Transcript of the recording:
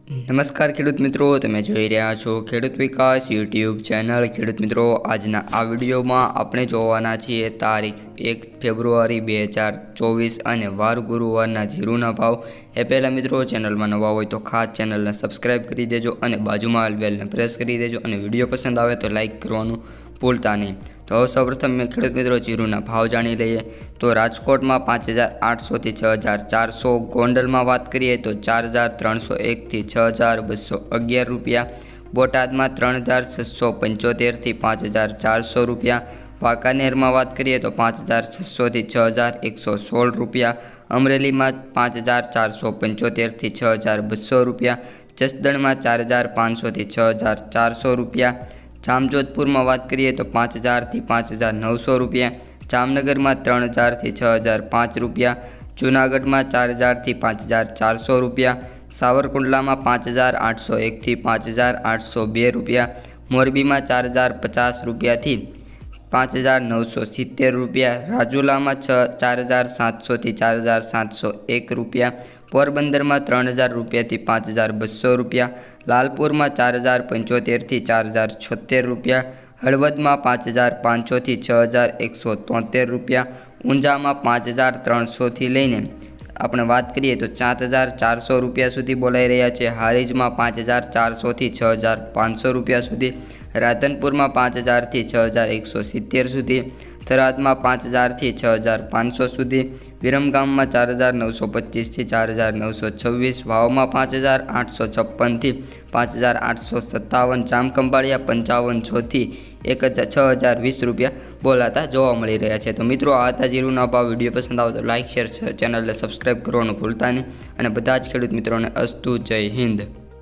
નમસ્કાર ખેડૂત મિત્રો, તમે જોઈ રહ્યા છો ખેડૂત વિકાસ યુટ્યુબ ચેનલ। ખેડૂત મિત્રો, આજના આ વિડીયોમાં આપણે જોવાના છીએ તારીખ 1 ફેબ્રુઆરી 2024 અને વાર ગુરુવારના જીરુના ભાવ। એ પહેલાં મિત્રો, ચેનલમાં નવા હોય તો ખાસ ચેનલને સબસ્ક્રાઈબ કરી દેજો અને બાજુમાં બેલને પ્રેસ કરી દેજો અને વિડીયો પસંદ આવે તો લાઇક કરવાનું ભૂલતા નહીં। તો સૌપ્રથમ ખેડૂત મિત્રો જીરુના ભાવ જાણી લઈએ। તો રાજકોટમાં 5800 થી 6400, ગોંડલમાં વાત કરીએ તો 4301 થી 6211 રૂપિયા, બોટાદમાં 3675 થી 5400 રૂપિયા, વાંકાનેરમાં વાત કરીએ તો 5600 થી 6116 રૂપિયા, અમરેલીમાં 5475 થી 6200 રૂપિયા, જસદણમાં 4500 થી 6400 રૂપિયા, જામજોધપુરમાં વાત કરીએ તો 5000 થી 5900 રૂપિયા, જામનગરમાં 3000 થી 6005 રૂપિયા, જૂનાગઢમાં 4000 થી 5400 રૂપિયા, સાવરકુંડલામાં 5801 થી 5802 રૂપિયા, મોરબીમાં 4050 રૂપિયાથી 5970 રૂપિયા, રાજુલામાં 4700 થી 4701 રૂપિયા, પોરબંદરમાં 3000 રૂપિયાથી 5200 રૂપિયા, લાલપુરમાં 4075 થી 4076 રૂપિયા, હળવદમાં 5500 થી 6173 રૂપિયા, ઊંઝામાં 5300 થી લઈને આપણે વાત કરીએ તો 7400 રૂપિયા સુધી બોલાઈ રહ્યા છે। હારીજમાં 5400 થી 6500 રૂપિયા સુધી, રાધનપુરમાં 5000 થી 6170 સુધી, થરાદમાં 5000 થી 6500 સુધી, વિરમગામમાં 4925 થી 4926, વાવમાં 5856 થી 5857, જામખંભાળિયા 5500 થી 6020 રૂપિયા બોલાતા જોવા મળી રહ્યા છે। તો મિત્રો, આ હતા જીરુના ભાવ। વિડીયો પસંદ આવે તો લાઇક, શેર, ચેનલને સબસ્ક્રાઈબ કરવાનું ભૂલતા નહીં અને બધા જ ખેડૂત મિત્રોને અસ્તુ જય હિન્દ।